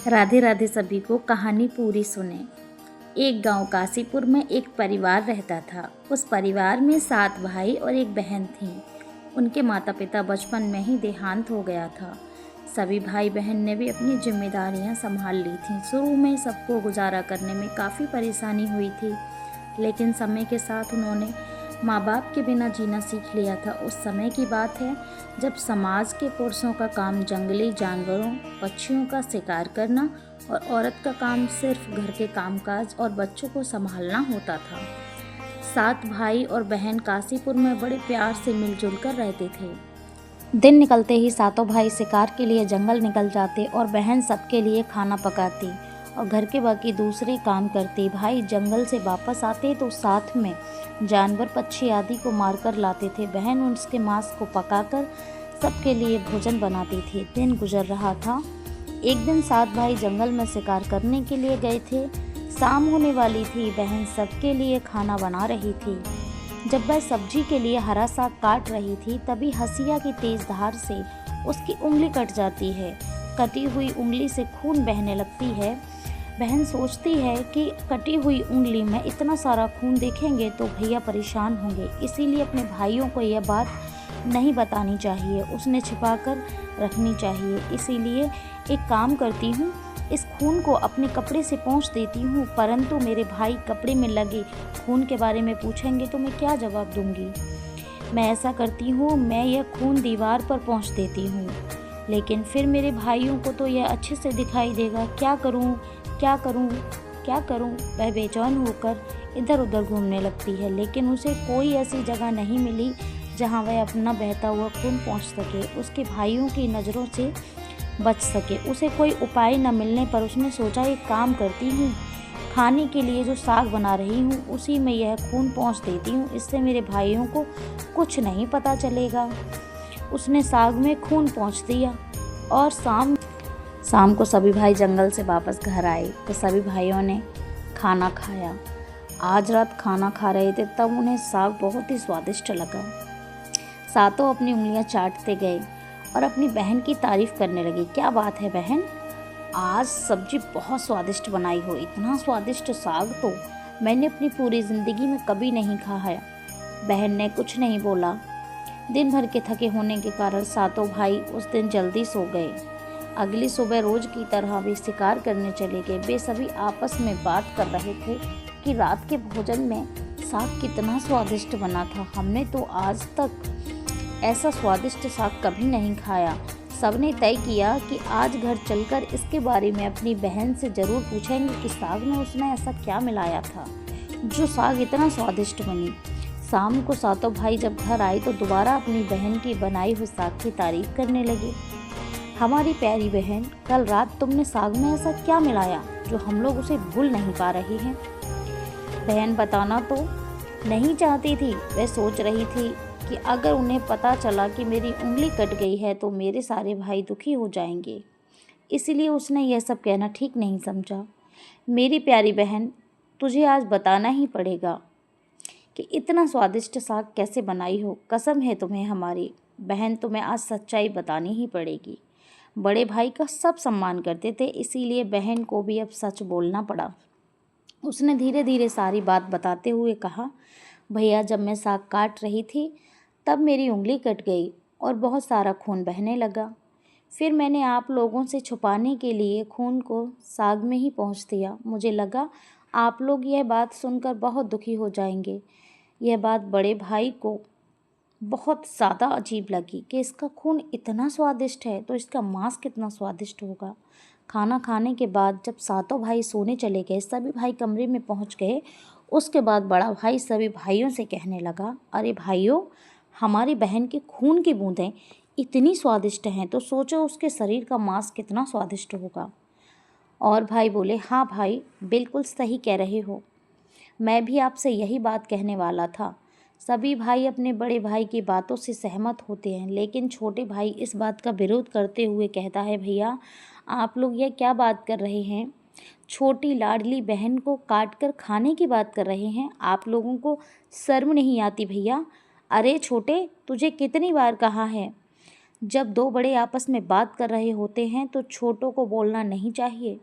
राधे राधे सभी को। कहानी पूरी सुने। एक गांव काशीपुर में एक परिवार रहता था। उस परिवार में 7 भाई और एक बहन थी। उनके माता पिता बचपन में ही देहांत हो गया था। सभी भाई बहन ने भी अपनी जिम्मेदारियां संभाल ली थीं। शुरू में सबको गुजारा करने में काफ़ी परेशानी हुई थी, लेकिन समय के साथ उन्होंने माँ बाप के बिना जीना सीख लिया था। उस समय की बात है जब समाज के पुरुषों का काम जंगली जानवरों, पक्षियों का शिकार करना और औरत का काम सिर्फ घर के कामकाज और बच्चों को संभालना होता था। 7 भाई और बहन काशीपुर में बड़े प्यार से मिलजुल कर रहते थे। दिन निकलते ही सातों भाई शिकार के लिए जंगल निकल जाते और बहन सबके लिए खाना पकाती और घर के बाकी दूसरे काम करते। भाई जंगल से वापस आते तो साथ में जानवर, पक्षी आदि को मारकर लाते थे। बहन उसके मांस को पकाकर सबके लिए भोजन बनाती थी। दिन गुजर रहा था। एक दिन 7 भाई जंगल में शिकार करने के लिए गए थे। शाम होने वाली थी। बहन सबके लिए खाना बना रही थी। जब वह सब्जी के लिए हरा साग काट रही थी, तभी हंसिया की तेज धार से उसकी उंगली कट जाती है। कटी हुई उंगली से खून बहने लगती है। बहन सोचती है कि कटी हुई उंगली में इतना सारा खून देखेंगे तो भैया परेशान होंगे, इसीलिए अपने भाइयों को यह बात नहीं बतानी चाहिए, उसने छिपा कर रखनी चाहिए। इसीलिए एक काम करती हूँ, इस खून को अपने कपड़े से पोंछ देती हूँ, परंतु मेरे भाई कपड़े में लगे खून के बारे में पूछेंगे तो मैं क्या जवाब दूंगी। मैं ऐसा करती हूँ, मैं यह खून दीवार पर पोंछ देती हूँ, लेकिन फिर मेरे भाइयों को तो यह अच्छे से दिखाई देगा। क्या करूँ, क्या करूँ, क्या करूँ। वह बेचैन होकर इधर उधर घूमने लगती है, लेकिन उसे कोई ऐसी जगह नहीं मिली जहाँ वह अपना बहता हुआ खून पहुँच सके, उसके भाइयों की नज़रों से बच सके। उसे कोई उपाय न मिलने पर उसने सोचा, एक काम करती हूँ, खाने के लिए जो साग बना रही हूँ उसी में यह खून पहुँच देती हूँ, इससे मेरे भाइयों को कुछ नहीं पता चलेगा। उसने साग में खून पहुँच दिया और शाम को सभी भाई जंगल से वापस घर आए तो सभी भाइयों ने खाना खाया। आज रात खाना खा रहे थे तब उन्हें साग बहुत ही स्वादिष्ट लगा। सातों अपनी उंगलियां चाटते गए और अपनी बहन की तारीफ करने लगे। क्या बात है बहन, आज सब्जी बहुत स्वादिष्ट बनाई हो। इतना स्वादिष्ट साग तो मैंने अपनी पूरी ज़िंदगी में कभी नहीं खाया है। बहन ने कुछ नहीं बोला। दिन भर के थके होने के कारण सातों भाई उस दिन जल्दी सो गए। अगली सुबह रोज की तरह वे शिकार करने चले गए। वे सभी आपस में बात कर रहे थे कि रात के भोजन में साग कितना स्वादिष्ट बना था। हमने तो आज तक ऐसा स्वादिष्ट साग कभी नहीं खाया। सबने तय किया कि आज घर चलकर इसके बारे में अपनी बहन से ज़रूर पूछेंगे कि साग में उसने ऐसा क्या मिलाया था जो साग इतना स्वादिष्ट बनी। शाम को सातों भाई जब घर आए तो दोबारा अपनी बहन की बनाई हुई साग की तारीफ करने लगे। हमारी प्यारी बहन, कल रात तुमने साग में ऐसा क्या मिलाया जो हम लोग उसे भूल नहीं पा रहे हैं। बहन बताना तो नहीं चाहती थी। वह सोच रही थी कि अगर उन्हें पता चला कि मेरी उंगली कट गई है तो मेरे सारे भाई दुखी हो जाएंगे, इसीलिए उसने यह सब कहना ठीक नहीं समझा। मेरी प्यारी बहन, तुझे आज बताना ही पड़ेगा कि इतना स्वादिष्ट साग कैसे बनाई हो। कसम है तुम्हें हमारी बहन, तुम्हें आज सच्चाई बतानी ही पड़ेगी। बड़े भाई का सब सम्मान करते थे, इसीलिए बहन को भी अब सच बोलना पड़ा। उसने धीरे धीरे सारी बात बताते हुए कहा, भैया जब मैं साग काट रही थी तब मेरी उंगली कट गई और बहुत सारा खून बहने लगा। फिर मैंने आप लोगों से छुपाने के लिए खून को साग में ही पहुँच दिया। मुझे लगा आप लोग यह बात सुनकर बहुत दुखी हो जाएंगे। यह बात बड़े भाई को बहुत ज़्यादा अजीब लगी कि इसका खून इतना स्वादिष्ट है तो इसका मांस कितना स्वादिष्ट होगा। खाना खाने के बाद जब सातों भाई सोने चले गए, सभी भाई कमरे में पहुंच गए, उसके बाद बड़ा भाई सभी भाइयों से कहने लगा, अरे भाइयों, हमारी बहन के खून की बूंदें इतनी स्वादिष्ट हैं तो सोचो उसके शरीर का मांस कितना स्वादिष्ट होगा। और भाई बोले, हाँ भाई, बिल्कुल सही कह रहे हो, मैं भी आपसे यही बात कहने वाला था। सभी भाई अपने बड़े भाई की बातों से सहमत होते हैं, लेकिन छोटे भाई इस बात का विरोध करते हुए कहता है, भैया आप लोग यह क्या बात कर रहे हैं। छोटी लाडली बहन को काट कर खाने की बात कर रहे हैं। आप लोगों को शर्म नहीं आती भैया। अरे छोटे, तुझे कितनी बार कहा है जब दो बड़े आपस में बात कर रहे होते हैं तो छोटों को बोलना नहीं चाहिए।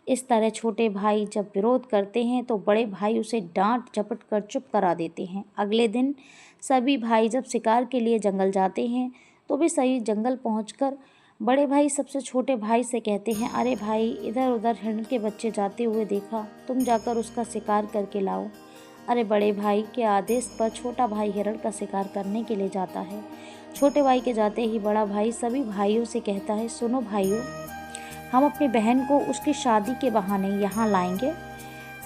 इस तरह छोटे भाई जब विरोध करते हैं तो बड़े भाई उसे डांट झपट कर चुप करा देते हैं। अगले दिन सभी भाई जब शिकार के लिए जंगल जाते हैं तो भी सही जंगल पहुंचकर बड़े भाई सबसे छोटे भाई से कहते हैं, अरे भाई, इधर उधर हिरण के बच्चे जाते हुए देखा, तुम जाकर उसका शिकार करके लाओ। अरे बड़े भाई के आदेश पर छोटा भाई हिरण का शिकार करने के लिए जाता है। छोटे भाई के जाते ही बड़ा भाई सभी भाइयों से कहता है, सुनो भाइयों, हम अपनी बहन को उसकी शादी के बहाने यहाँ लाएंगे,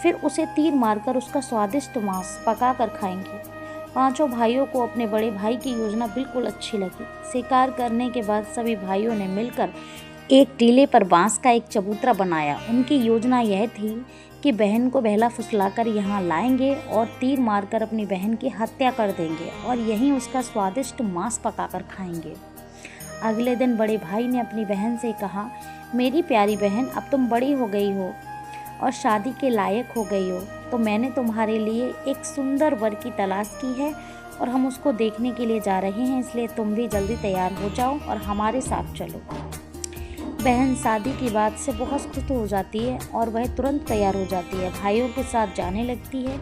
फिर उसे तीर मारकर उसका स्वादिष्ट मांस पका कर खाएंगे। पांचों भाइयों को अपने बड़े भाई की योजना बिल्कुल अच्छी लगी। शिकार करने के बाद सभी भाइयों ने मिलकर एक टीले पर बांस का एक चबूतरा बनाया। उनकी योजना यह थी कि बहन को बहला फुसलाकर यहाँ लाएंगे और तीर मारकर अपनी बहन की हत्या कर देंगे और यहीं उसका स्वादिष्ट मांस पकाकर खाएंगे। अगले दिन बड़े भाई ने अपनी बहन से कहा, मेरी प्यारी बहन, अब तुम बड़ी हो गई हो और शादी के लायक हो गई हो, तो मैंने तुम्हारे लिए एक सुंदर वर की तलाश की है और हम उसको देखने के लिए जा रहे हैं, इसलिए तुम भी जल्दी तैयार हो जाओ और हमारे साथ चलो। बहन शादी की बात से बहुत खुश हो जाती है और वह तुरंत तैयार हो जाती है, भाइयों के साथ जाने लगती है।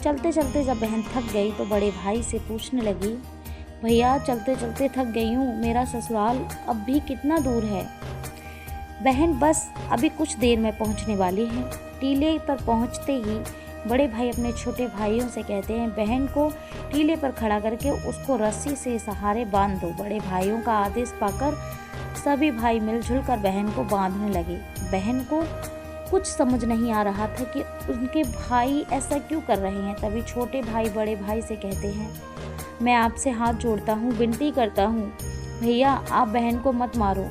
चलते चलते जब बहन थक गई तो बड़े भाई से पूछने लगी, भैया, चलते चलते थक गई हूँ, मेरा ससुराल अब भी कितना दूर है? बहन, बस अभी कुछ देर में पहुँचने वाली है। टीले पर पहुँचते ही बड़े भाई अपने छोटे भाइयों से कहते हैं, बहन को टीले पर खड़ा करके उसको रस्सी से सहारे बांध दो। बड़े भाइयों का आदेश पाकर सभी भाई मिलजुल कर बहन को बांधने लगे। बहन को कुछ समझ नहीं आ रहा था कि उनके भाई ऐसा क्यों कर रहे हैं। तभी छोटे भाई बड़े भाई से कहते हैं, मैं आपसे हाथ जोड़ता हूँ, विनती करता हूँ, भैया आप बहन को मत मारो।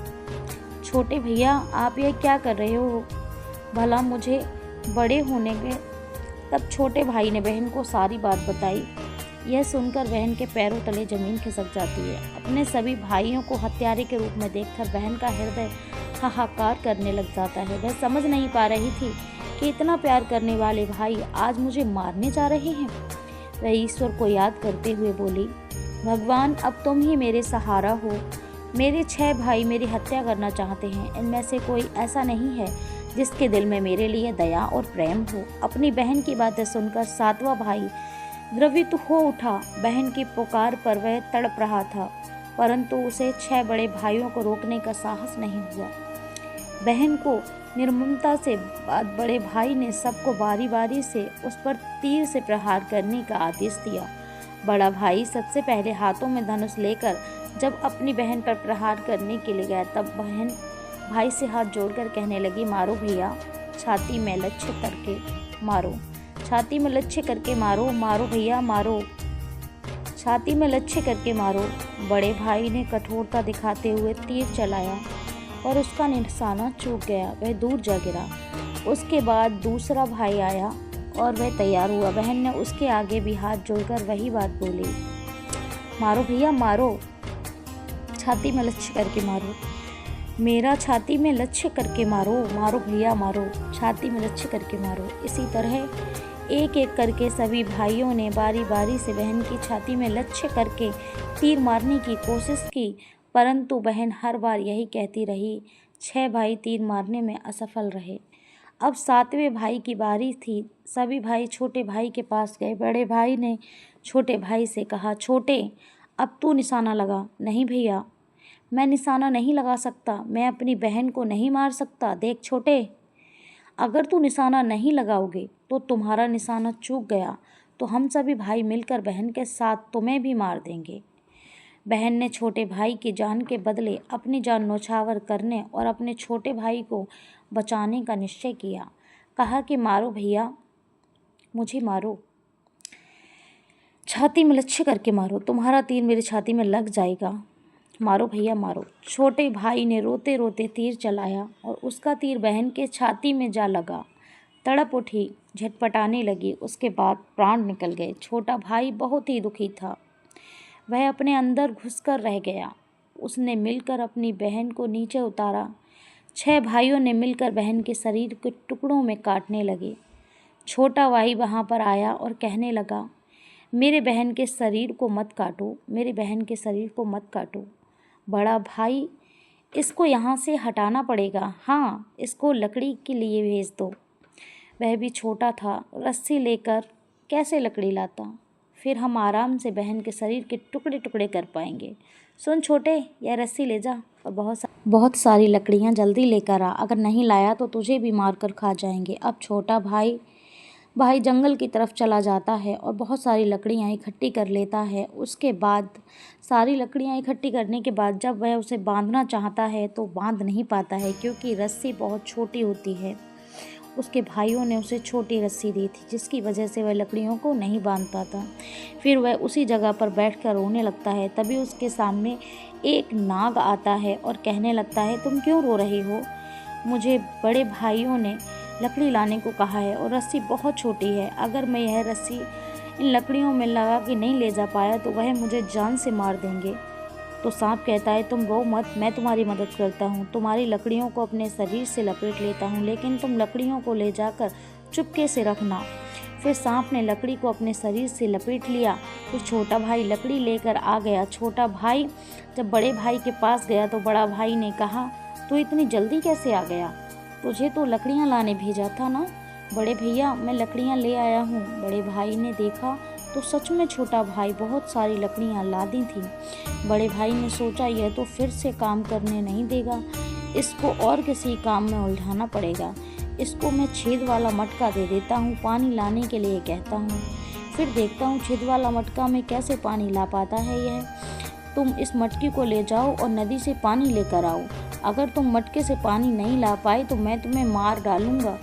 छोटे भैया, आप यह क्या कर रहे हो? भला मुझे बड़े होने के। तब छोटे भाई ने बहन को सारी बात बताई। यह सुनकर बहन के पैरों तले जमीन खिसक जाती है। अपने सभी भाइयों को हत्यारे के रूप में देखकर बहन का हृदय हाहाकार करने लग जाता है। वह समझ नहीं पा रही थी कि इतना प्यार करने वाले भाई आज मुझे मारने जा रहे हैं। वह ईश्वर को याद करते हुए बोली, भगवान, अब तुम ही मेरे सहारा हो। मेरे 6 भाई मेरी हत्या करना चाहते हैं। इनमें से कोई ऐसा नहीं है जिसके दिल में मेरे लिए दया और प्रेम हो। अपनी बहन की बातें सुनकर 7वां भाई द्रवित हो उठा। बहन की पुकार पर वह तड़प रहा था, परंतु उसे 6 बड़े भाइयों को रोकने का साहस नहीं हुआ। बहन को निर्ममता से बाद बड़े भाई ने सबको बारी बारी से उस पर तीर से प्रहार करने का आदेश दिया। बड़ा भाई सबसे पहले हाथों में धनुष लेकर जब अपनी बहन पर प्रहार करने के लिए गया, तब बहन भाई से हाथ जोड़कर कहने लगी, मारो भैया, छाती में लक्ष्य करके मारो, छाती में लक्ष्य करके मारो, मारो भैया मारो, छाती में लक्ष्य करके मारो। बड़े भाई ने कठोरता दिखाते हुए तीर चलाया और उसका निशाना चूक गया, वह दूर जा गिरा। उसके बाद दूसरा भाई आया और वह तैयार हुआ। बहन ने उसके आगे भी हाथ जोड़कर वही बात बोली, मारो भैया मारो, छाती में लक्ष्य करके मारो, मेरा छाती में लक्ष्य करके मारो, मारो भैया मारो, छाती में लक्ष्य करके मारो। इसी तरह एक एक करके सभी भाइयों ने बारी बारी से बहन की छाती में लक्ष्य करके तीर मारने की कोशिश की, परंतु बहन हर बार यही कहती रही। 6 भाई तीर मारने में असफल रहे। अब 7वें भाई की बारी थी। सभी भाई छोटे भाई के पास गए। बड़े भाई ने छोटे भाई से कहा, छोटे, अब तू निशाना लगा। नहीं भैया, मैं निशाना नहीं लगा सकता, मैं अपनी बहन को नहीं मार सकता। देख छोटे, अगर तू निशाना नहीं लगाओगे तो तुम्हारा निशाना चूक गया तो हम सभी भाई मिलकर बहन के साथ तुम्हें भी मार देंगे। बहन ने छोटे भाई की जान के बदले अपनी जान न्यौछावर करने और अपने छोटे भाई को बचाने का निश्चय किया। कहा कि मारो भैया, मुझे मारो, छाती में लक्ष्य करके मारो, तुम्हारा तीर मेरी छाती में लग जाएगा, मारो भैया मारो। छोटे भाई ने रोते रोते तीर चलाया और उसका तीर बहन के छाती में जा लगा। तड़प उठी, झटपटाने लगी, उसके बाद प्राण निकल गए। छोटा भाई बहुत ही दुखी था, वह अपने अंदर घुसकर रह गया। उसने मिलकर अपनी बहन को नीचे उतारा। 6 भाइयों ने मिलकर बहन के शरीर के टुकड़ों में काटने लगे। छोटा भाई वहाँ पर आया और कहने लगा, मेरे बहन के शरीर को मत काटो, मेरे बहन के शरीर को मत काटो। बड़ा भाई, इसको यहाँ से हटाना पड़ेगा। हाँ, इसको लकड़ी के लिए भेज दो। वह भी छोटा था, रस्सी लेकर कैसे लकड़ी लाता? फिर हम आराम से बहन के शरीर के टुकड़े टुकड़े कर पाएंगे। सुन छोटे, यह रस्सी ले जा और बहुत सारी लकड़ियाँ जल्दी लेकर आ। अगर नहीं लाया तो तुझे भी मार कर खा जाएंगे। अब छोटा भाई जंगल की तरफ चला जाता है और बहुत सारी लकड़ियाँ इकट्ठी कर लेता है। उसके बाद सारी लकड़ियाँ इकट्ठी करने के बाद जब वह उसे बांधना चाहता है तो बांध नहीं पाता है, क्योंकि रस्सी बहुत छोटी होती है। उसके भाइयों ने उसे छोटी रस्सी दी थी, जिसकी वजह से वह लकड़ियों को नहीं बांध पाता। फिर वह उसी जगह पर बैठकर रोने लगता है। तभी उसके सामने एक नाग आता है और कहने लगता है, तुम क्यों रो रही हो? मुझे बड़े भाइयों ने लकड़ी लाने को कहा है और रस्सी बहुत छोटी है। अगर मैं यह रस्सी इन लकड़ियों में लगा के नहीं ले जा पाया तो वह मुझे जान से मार देंगे। तो सांप कहता है, तुम रो मत, मैं तुम्हारी मदद करता हूँ। तुम्हारी लकड़ियों को अपने शरीर से लपेट लेता हूँ, लेकिन तुम लकड़ियों को ले जाकर चुपके से रखना। फिर सांप ने लकड़ी को अपने शरीर से लपेट लिया। फिर छोटा भाई लकड़ी लेकर आ गया। छोटा भाई जब बड़े भाई के पास गया तो बड़ा भाई ने कहा, तू इतनी जल्दी कैसे आ गया? तुझे तो लकड़ियाँ लाने भेजा था ना? बड़े भैया, मैं लकड़ियाँ ले आया हूँ। बड़े भाई ने देखा तो सच में छोटा भाई बहुत सारी लकड़ियाँ ला दी थी। बड़े भाई ने सोचा, यह तो फिर से काम करने नहीं देगा, इसको और किसी काम में उलझाना पड़ेगा। इसको मैं छेद वाला मटका दे देता हूँ, पानी लाने के लिए कहता हूँ। फिर देखता हूँ छेद वाला मटका में कैसे पानी ला पाता है यह। तुम इस मटके को ले जाओ और नदी से पानी लेकर आओ। अगर तुम मटके से पानी नहीं ला पाए तो मैं तुम्हें मार डालूंगा।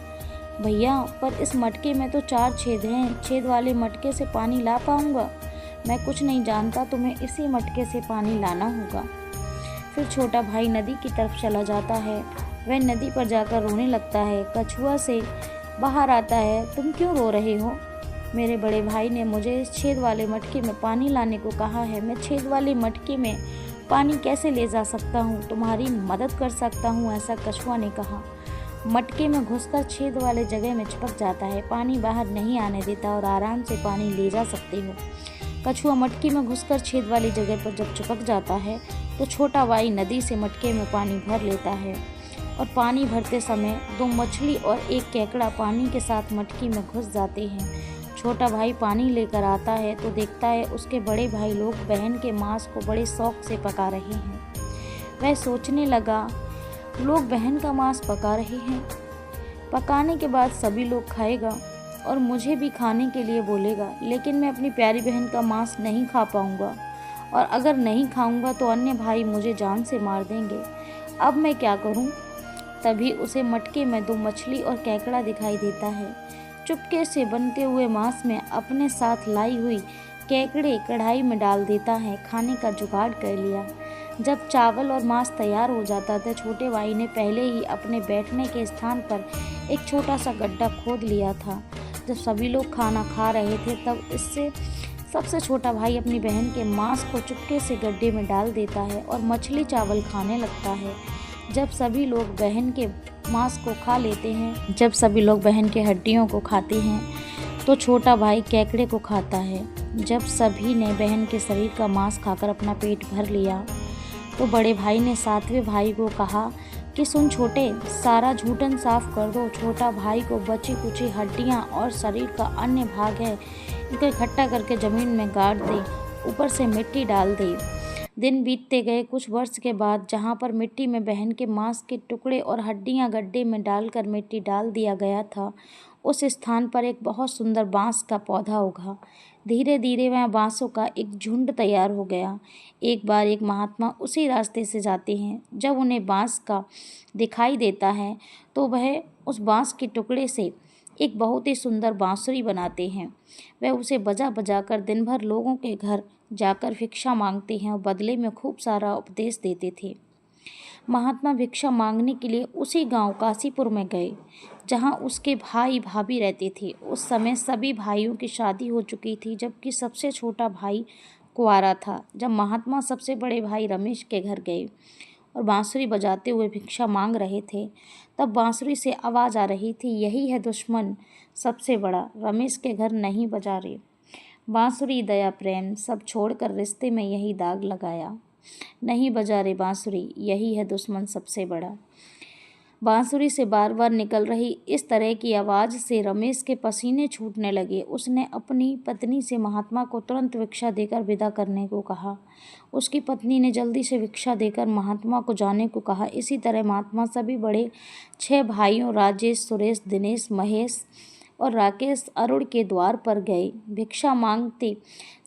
भैया, पर इस मटके में तो 4 छेद हैं, छेद वाले मटके से पानी ला पाऊंगा? मैं कुछ नहीं जानता, तुम्हें इसी मटके से पानी लाना होगा। फिर छोटा भाई नदी की तरफ चला जाता है। वह नदी पर जाकर रोने लगता है। कछुआ से बाहर आता है, तुम क्यों रो रहे हो? मेरे बड़े भाई ने मुझे इस छेद वाले मटके में पानी लाने को कहा है। मैं छेद वाले मटके में पानी कैसे ले जा सकता हूँ? तुम्हारी मदद कर सकता हूँ, ऐसा कछुआ ने कहा। मटके में घुसकर छेद वाले जगह में चिपक जाता है। पानी बाहर नहीं आने देता और आराम से पानी ले जा सकते हो। कछुआ मटके में घुसकर छेद वाली जगह पर जब चिपक जाता है तो छोटा भाई नदी से मटके में पानी भर लेता है और पानी भरते समय 2 मछली और एक केकड़ा पानी के साथ मटकी में घुस जाते हैं। छोटा भाई पानी लेकर आता है तो देखता है उसके बड़े भाई लोग बहन के मांस को बड़े शौक से पका रहे हैं। वह सोचने लगा, लोग बहन का मांस पका रहे हैं, पकाने के बाद सभी लोग खाएगा और मुझे भी खाने के लिए बोलेगा, लेकिन मैं अपनी प्यारी बहन का मांस नहीं खा पाऊंगा और अगर नहीं खाऊंगा तो अन्य भाई मुझे जान से मार देंगे। अब मैं क्या करूं? तभी उसे मटके में 2 मछली और केकड़ा दिखाई देता है। चुपके से बनते हुए मांस में अपने साथ लाई हुई केकड़े कढ़ाई में डाल देता है। खाने का जुगाड़ कर लिया। जब चावल और मांस तैयार हो जाता था, छोटे भाई ने पहले ही अपने बैठने के स्थान पर एक छोटा सा गड्ढा खोद लिया था। जब सभी लोग खाना खा रहे थे तब इससे सबसे छोटा भाई अपनी बहन के मांस को चुपके से गड्ढे में डाल देता है और मछली चावल खाने लगता है। जब सभी लोग बहन के मांस को खा लेते हैं, जब सभी लोग बहन के हड्डियों को खाते हैं तो छोटा भाई केकड़े को खाता है। जब सभी ने बहन के शरीर का मांस खाकर अपना पेट भर लिया तो बड़े भाई ने 7वें भाई को कहा कि सुन छोटे, सारा झूठन साफ कर दो। छोटा भाई को बची कुची हड्डियां और शरीर का अन्य भाग है, इनको इकट्ठा करके ज़मीन में गाड़ दे, ऊपर से मिट्टी डाल दे। दिन बीतते गए। कुछ वर्ष के बाद जहाँ पर मिट्टी में बहन के मांस के टुकड़े और हड्डियाँ गड्ढे में डालकर मिट्टी डाल दिया गया था, उस स्थान पर एक बहुत सुंदर बांस का पौधा उगा। धीरे धीरे वह बांसों का एक झुंड तैयार हो गया। एक बार एक महात्मा उसी रास्ते से जाते हैं। जब उन्हें बांस का दिखाई देता है तो वह उस बांस के टुकड़े से एक बहुत ही सुंदर बांसुरी बनाते हैं। वह उसे बजा बजा कर दिन भर लोगों के घर जाकर भिक्षा मांगते हैं और बदले में खूब सारा उपदेश देते थे। महात्मा भिक्षा मांगने के लिए उसी गांव काशीपुर में गए जहां उसके भाई भाभी रहते थे। उस समय सभी भाइयों की शादी हो चुकी थी, जबकि सबसे छोटा भाई कुंवारा था। जब महात्मा सबसे बड़े भाई रमेश के घर गए और बांसुरी बजाते हुए भिक्षा मांग रहे थे, तब बांसुरी से आवाज़ आ रही थी, यही है दुश्मन सबसे बड़ा, रमेश के घर नहीं बजा रे। बांसुरी दया प्रेम सब छोड़कर रिश्ते में यही दाग लगाया। नहीं बजा रे बांसुरी, यही है दुश्मन सबसे बड़ा। बांसुरी से बार बार निकल रही इस तरह की आवाज़ से रमेश के पसीने छूटने लगे। उसने अपनी पत्नी से महात्मा को तुरंत भिक्षा देकर विदा करने को कहा। उसकी पत्नी ने जल्दी से भिक्षा देकर महात्मा को जाने को कहा। इसी तरह महात्मा सभी बड़े 6 भाइयों राजेश, सुरेश, दिनेश, महेश और राकेश अरुण के द्वार पर गए। भिक्षा मांगते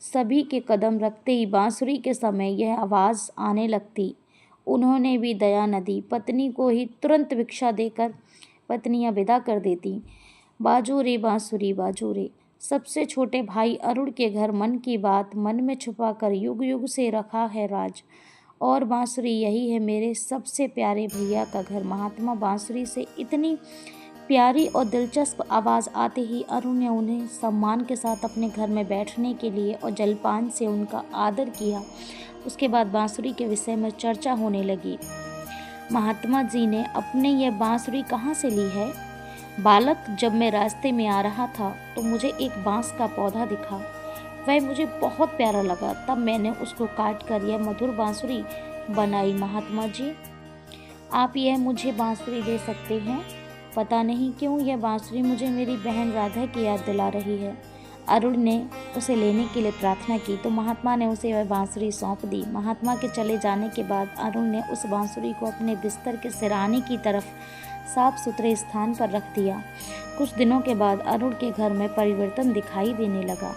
सभी के कदम रखते ही बांसुरी के समय यह आवाज़ आने लगती। उन्होंने भी दया न दी, पत्नी को ही तुरंत भिक्षा देकर पत्नियां विदा कर देती। बाजो रे बांसुरी बाजो रे। सबसे छोटे भाई अरुण के घर मन की बात मन में छुपाकर युग युग से रखा है राज, और बांसुरी यही है मेरे सबसे प्यारे भैया का घर। महात्मा बांसुरी से इतनी प्यारी और दिलचस्प आवाज़ आते ही अरुण ने उन्हें सम्मान के साथ अपने घर में बैठने के लिए और जलपान से उनका आदर किया। उसके बाद बांसुरी के विषय में चर्चा होने लगी। महात्मा जी ने अपने यह बांसुरी कहाँ से ली है? बालक, जब मैं रास्ते में आ रहा था तो मुझे एक बांस का पौधा दिखा। वह मुझे बहुत प्यारा लगा, तब मैंने उसको काट कर यह मधुर बांसुरी बनाई। महात्मा जी, आप यह मुझे बांसुरी दे सकते हैं? पता नहीं क्यों यह बांसुरी मुझे मेरी बहन राधा की याद दिला रही है। अरुण ने उसे लेने के लिए प्रार्थना की तो महात्मा ने उसे वह बांसुरी सौंप दी। महात्मा के चले जाने के बाद अरुण ने उस बांसुरी को अपने बिस्तर के सिरहाने की तरफ साफ सुथरे स्थान पर रख दिया। कुछ दिनों के बाद अरुण के घर में परिवर्तन दिखाई देने लगा।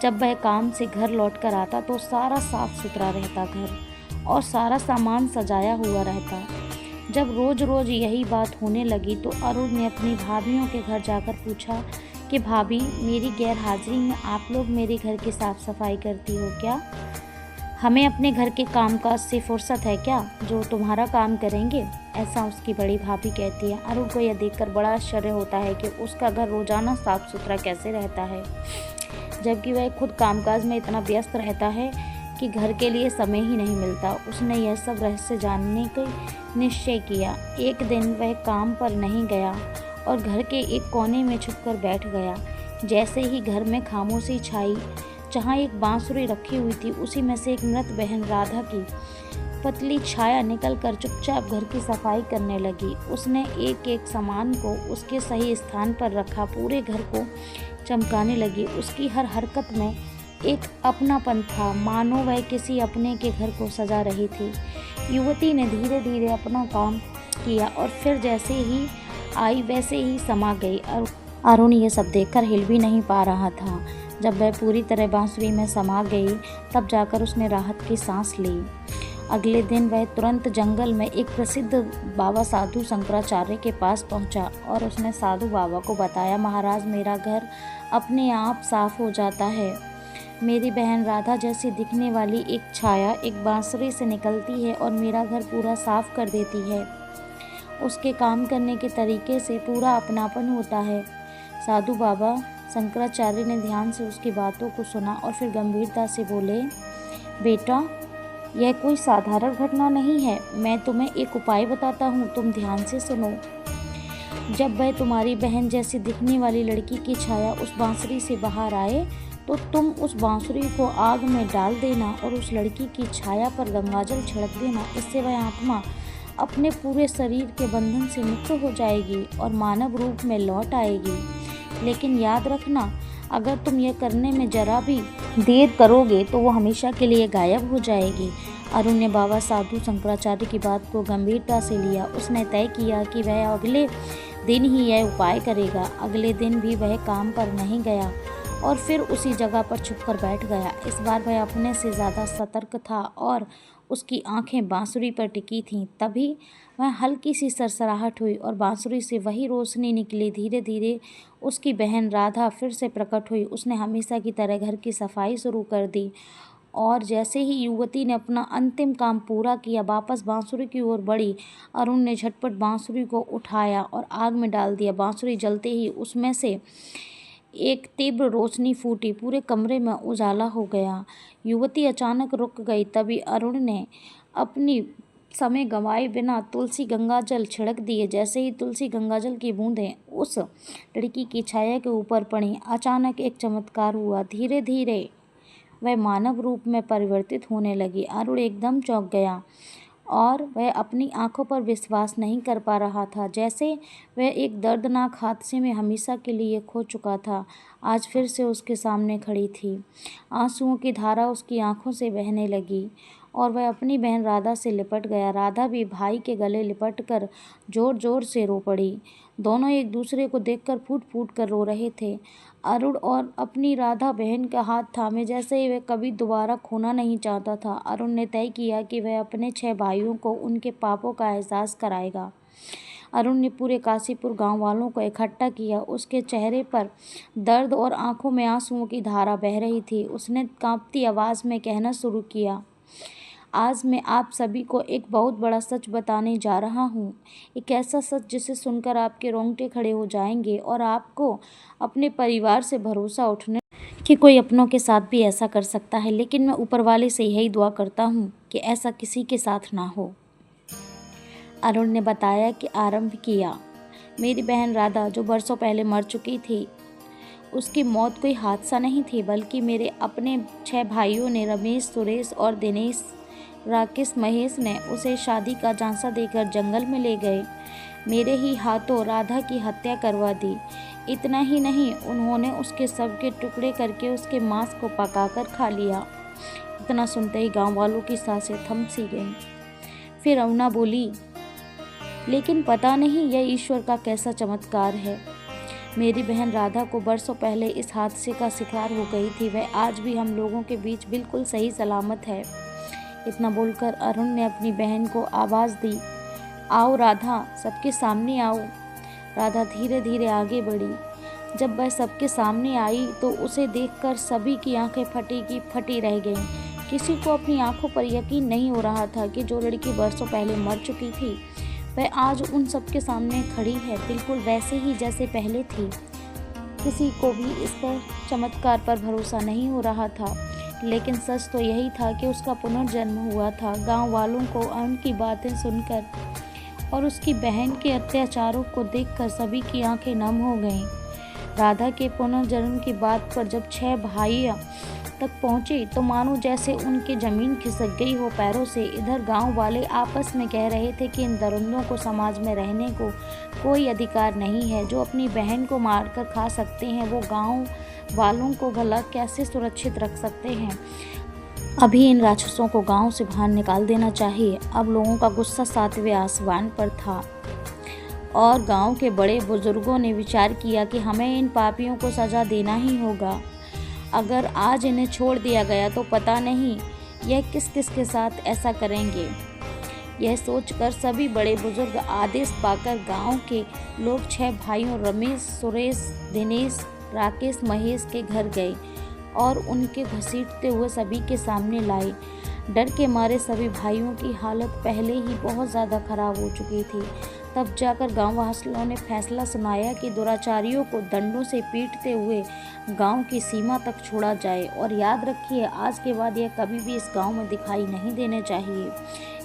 जब वह काम से घर लौट कर आता तो सारा साफ सुथरा रहता घर, और सारा सामान सजाया हुआ रहता। जब रोज रोज यही बात होने लगी तो अरुण ने अपनी भाभियों के घर जाकर पूछा कि भाभी, मेरी गैर हाजिरी में आप लोग मेरे घर की साफ़ सफाई करती हो क्या? हमें अपने घर के कामकाज से फुर्सत है क्या जो तुम्हारा काम करेंगे? ऐसा उसकी बड़ी भाभी कहती है। अरुण को यह देखकर बड़ा आश्चर्य होता है कि उसका घर रोजाना साफ सुथरा कैसे रहता है, जबकि वह खुद कामकाज में इतना व्यस्त रहता है कि घर के लिए समय ही नहीं मिलता। उसने यह सब रहस्य जानने का निश्चय किया। एक दिन वह काम पर नहीं गया और घर के एक कोने में छुपकर बैठ गया। जैसे ही घर में खामोशी छाई, जहाँ एक बांसुरी रखी हुई थी उसी में से एक मृत बहन राधा की पतली छाया निकलकर चुपचाप घर की सफाई करने लगी। उसने एक एक सामान को उसके सही स्थान पर रखा, पूरे घर को चमकाने लगी। उसकी हर हरकत में एक अपनापन था, मानो वह किसी अपने के घर को सजा रही थी। युवती ने धीरे धीरे अपना काम किया और फिर जैसे ही आई वैसे ही समा गई। अरुण ये सब देखकर हिल भी नहीं पा रहा था। जब वह पूरी तरह बांसुरी में समा गई तब जाकर उसने राहत की सांस ली। अगले दिन वह तुरंत जंगल में एक प्रसिद्ध बाबा साधु शंकराचार्य के पास पहुंचा और उसने साधु बाबा को बताया, महाराज, मेरा घर अपने आप साफ हो जाता है। मेरी बहन राधा जैसी दिखने वाली एक छाया एक बांसुरी से निकलती है और मेरा घर पूरा साफ कर देती है। उसके काम करने के तरीके से पूरा अपनापन होता है। साधु बाबा शंकराचार्य ने ध्यान से उसकी बातों को सुना और फिर गंभीरता से बोले, बेटा, यह कोई साधारण घटना नहीं है। मैं तुम्हें एक उपाय बताता हूँ, तुम ध्यान से सुनो। जब वह तुम्हारी बहन जैसी दिखने वाली लड़की की छाया उस बांसुरी से बाहर आए तो तुम उस बांसुरी को आग में डाल देना और उस लड़की की छाया पर गंगाजल छिड़क देना। इससे वह आत्मा अपने पूरे शरीर के बंधन से मुक्त हो जाएगी और मानव रूप में लौट आएगी। लेकिन याद रखना, अगर तुम यह करने में जरा भी देर करोगे तो वो हमेशा के लिए गायब हो जाएगी। अरुण ने बाबा साधु शंकराचार्य की बात को गंभीरता से लिया। उसने तय किया कि वह अगले दिन ही यह उपाय करेगा। अगले दिन भी वह काम पर नहीं गया और फिर उसी जगह पर छुपकर बैठ गया। इस बार वह अपने से ज़्यादा सतर्क था और उसकी आंखें बांसुरी पर टिकी थीं। तभी वह हल्की सी सरसराहट हुई और बांसुरी से वही रोशनी निकली। धीरे धीरे उसकी बहन राधा फिर से प्रकट हुई। उसने हमेशा की तरह घर की सफाई शुरू कर दी और जैसे ही युवती ने अपना अंतिम काम पूरा किया, वापस बांसुरी की ओर बढ़ी। अरुण ने झटपट बांसुरी को उठाया और आग में डाल दिया। बांसुरी जलते ही उसमें से एक तीव्र रोशनी फूटी, पूरे कमरे में उजाला हो गया। युवती अचानक रुक गई। तभी अरुण ने अपनी समय गंवाए बिना तुलसी गंगाजल छिड़क दिए। जैसे ही तुलसी गंगाजल की बूंदें उस लड़की की छाया के ऊपर पड़ी, अचानक एक चमत्कार हुआ। धीरे धीरे वह मानव रूप में परिवर्तित होने लगी। अरुण एकदम चौंक गया और वह अपनी आंखों पर विश्वास नहीं कर पा रहा था, जैसे वह एक दर्दनाक हादसे में हमेशा के लिए खो चुका था। आज फिर से उसके सामने खड़ी थी। आंसुओं की धारा उसकी आंखों से बहने लगी और वह अपनी बहन राधा से लिपट गया। राधा भी भाई के गले लिपट कर जोर जोर से रो पड़ी। दोनों एक दूसरे को देखकर फूट फूट कर रो रहे थे। अरुण और अपनी राधा बहन का हाथ थामे, जैसे ही वह कभी दोबारा खोना नहीं चाहता था। अरुण ने तय किया कि वह अपने 6 भाइयों को उनके पापों का एहसास कराएगा। अरुण ने पूरे काशीपुर गांव वालों को इकट्ठा किया। उसके चेहरे पर दर्द और आंखों में आंसुओं की धारा बह रही थी। उसने कांपती आवाज में कहना शुरू किया, आज मैं आप सभी को एक बहुत बड़ा सच बताने जा रहा हूँ। एक ऐसा सच जिसे सुनकर आपके रोंगटे खड़े हो जाएंगे और आपको अपने परिवार से भरोसा उठने कि कोई अपनों के साथ भी ऐसा कर सकता है। लेकिन मैं ऊपर वाले से यही दुआ करता हूँ कि ऐसा किसी के साथ ना हो। अरुण ने बताया कि आरंभ किया, मेरी बहन राधा जो बरसों पहले मर चुकी थी, उसकी मौत कोई हादसा नहीं थी, बल्कि मेरे अपने 6 भाइयों ने, रमेश, सुरेश और दिनेश, राकेश, महेश ने उसे शादी का झांसा देकर जंगल में ले गए। मेरे ही हाथों राधा की हत्या करवा दी। इतना ही नहीं, उन्होंने उसके शव के टुकड़े करके उसके मांस को पकाकर खा लिया। इतना सुनते ही गांव वालों की सांसें थम सी गईं। फिर अरुणा बोली, लेकिन पता नहीं यह ईश्वर का कैसा चमत्कार है। मेरी बहन राधा को बरसों पहले इस हादसे का शिकार हो गई थी। वह आज भी हम लोगों के बीच बिल्कुल सही सलामत है। इतना बोलकर अरुण ने अपनी बहन को आवाज़ दी, आओ राधा, सबके सामने आओ। राधा धीरे धीरे आगे बढ़ी। जब वह सबके सामने आई तो उसे देखकर सभी की आंखें फटी की फटी रह गईं। किसी को अपनी आंखों पर यकीन नहीं हो रहा था कि जो लड़की बरसों पहले मर चुकी थी, वह आज उन सबके सामने खड़ी है, बिल्कुल वैसे ही जैसे पहले थी। किसी को भी इस पर चमत्कार पर भरोसा नहीं हो रहा था, लेकिन सच तो यही था कि उसका पुनर्जन्म हुआ था। गांव वालों को अरुण की बातें सुनकर और उसकी बहन के अत्याचारों को देखकर सभी की आंखें नम हो गईं। राधा के पुनर्जन्म की बात पर जब 6 भाई तक पहुंचे तो मानो जैसे उनकी जमीन खिसक गई हो पैरों से। इधर गांव वाले आपस में कह रहे थे कि इन दरिंदों को समाज में रहने को कोई अधिकार नहीं है। जो अपनी बहन को मारकर खा सकते हैं, वो गांव वालों को भला कैसे सुरक्षित रख सकते हैं। अभी इन राक्षसों को गांव से बाहर निकाल देना चाहिए। अब लोगों का गुस्सा 7वें आसमान पर था और गांव के बड़े बुजुर्गों ने विचार किया कि हमें इन पापियों को सजा देना ही होगा। अगर आज इन्हें छोड़ दिया गया तो पता नहीं यह किस किस के साथ ऐसा करेंगे। यह सोचकर सभी बड़े बुजुर्ग आदेश पाकर गांव के लोग 6 भाइयों रमेश, सुरेश, दिनेश, राकेश, महेश के घर गए और उनके घसीटते हुए सभी के सामने लाए। डर के मारे सभी भाइयों की हालत पहले ही बहुत ज़्यादा खराब हो चुकी थी। तब जाकर गांव वासियों ने फैसला सुनाया कि दुराचारियों को दंडों से पीटते हुए गांव की सीमा तक छोड़ा जाए। और याद रखिए, आज के बाद यह कभी भी इस गांव में दिखाई नहीं देने चाहिए।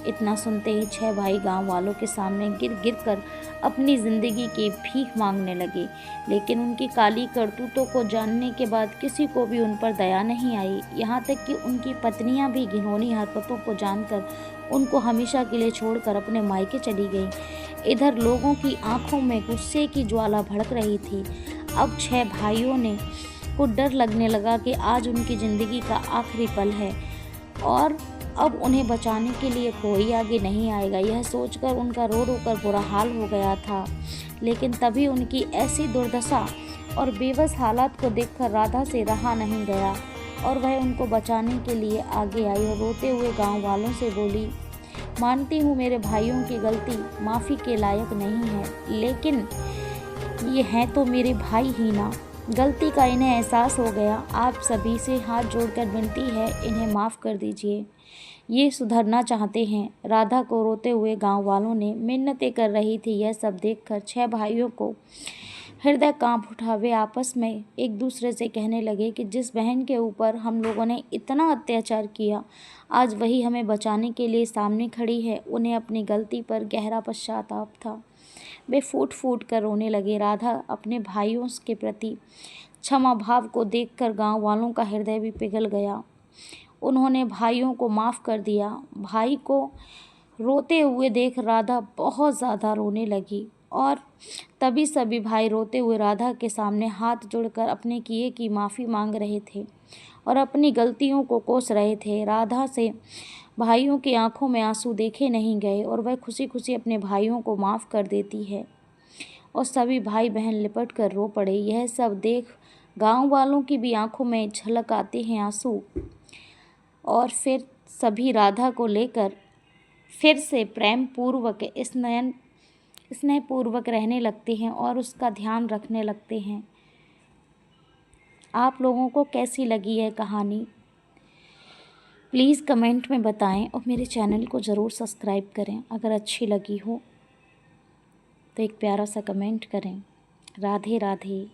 इतना सुनते ही 6 भाई गांव वालों के सामने गिर गिर कर अपनी ज़िंदगी की भीख मांगने लगे। लेकिन उनकी काली करतूतों को जानने के बाद किसी को भी उन पर दया नहीं आई। यहाँ तक कि उनकी पत्नियाँ भी घिनौनी हरकतों को जानकर उनको हमेशा के लिए छोड़कर अपने मायके चली गईं। इधर लोगों की आंखों में गुस्से की ज्वाला भड़क रही थी। अब 6 भाइयों ने को डर लगने लगा कि आज उनकी ज़िंदगी का आखिरी पल है और अब उन्हें बचाने के लिए कोई आगे नहीं आएगा। यह सोचकर उनका रो रो कर बुरा हाल हो गया था। लेकिन तभी उनकी ऐसी दुर्दशा और बेबस हालात को देखकर राधा से रहा नहीं गया और वह उनको बचाने के लिए आगे आई और रोते हुए गांव वालों से बोली, मानती हूँ मेरे भाइयों की गलती माफ़ी के लायक नहीं है, लेकिन ये हैं तो मेरे भाई ही ना। गलती का इन्हें एहसास हो गया। आप सभी से हाथ जोड़कर विनती है, इन्हें माफ़ कर दीजिए। ये सुधरना चाहते हैं। राधा को रोते हुए गांव वालों ने मिन्नतें कर रही थी। यह सब देखकर 6 भाइयों को हृदय कांप उठा। वे आपस में एक दूसरे से कहने लगे कि जिस बहन के ऊपर हम लोगों ने इतना अत्याचार किया, आज वही हमें बचाने के लिए सामने खड़ी है। उन्हें अपनी गलती पर गहरा पश्चाताप था। वे फूट फूट कर रोने लगे। राधा अपने भाइयों के प्रति क्षमा भाव को देखकर गांव वालों का हृदय भी पिघल गया। उन्होंने भाइयों को माफ़ कर दिया। भाई को रोते हुए देख राधा बहुत ज़्यादा रोने लगी और तभी सभी भाई रोते हुए राधा के सामने हाथ जोड़कर अपने किए की माफ़ी मांग रहे थे और अपनी गलतियों को कोस रहे थे। राधा से भाइयों की आंखों में आंसू देखे नहीं गए और वह खुशी खुशी अपने भाइयों को माफ़ कर देती है और सभी भाई बहन लिपट कर रो पड़े। यह सब देख गांव वालों की भी आंखों में झलक आते हैं आंसू और फिर सभी राधा को लेकर फिर से प्रेम पूर्वक स्नेहपूर्वक रहने लगते हैं और उसका ध्यान रखने लगते हैं। आप लोगों को कैसी लगी यह कहानी प्लीज़ कमेंट में बताएं और मेरे चैनल को ज़रूर सब्सक्राइब करें। अगर अच्छी लगी हो तो एक प्यारा सा कमेंट करें। राधे राधे।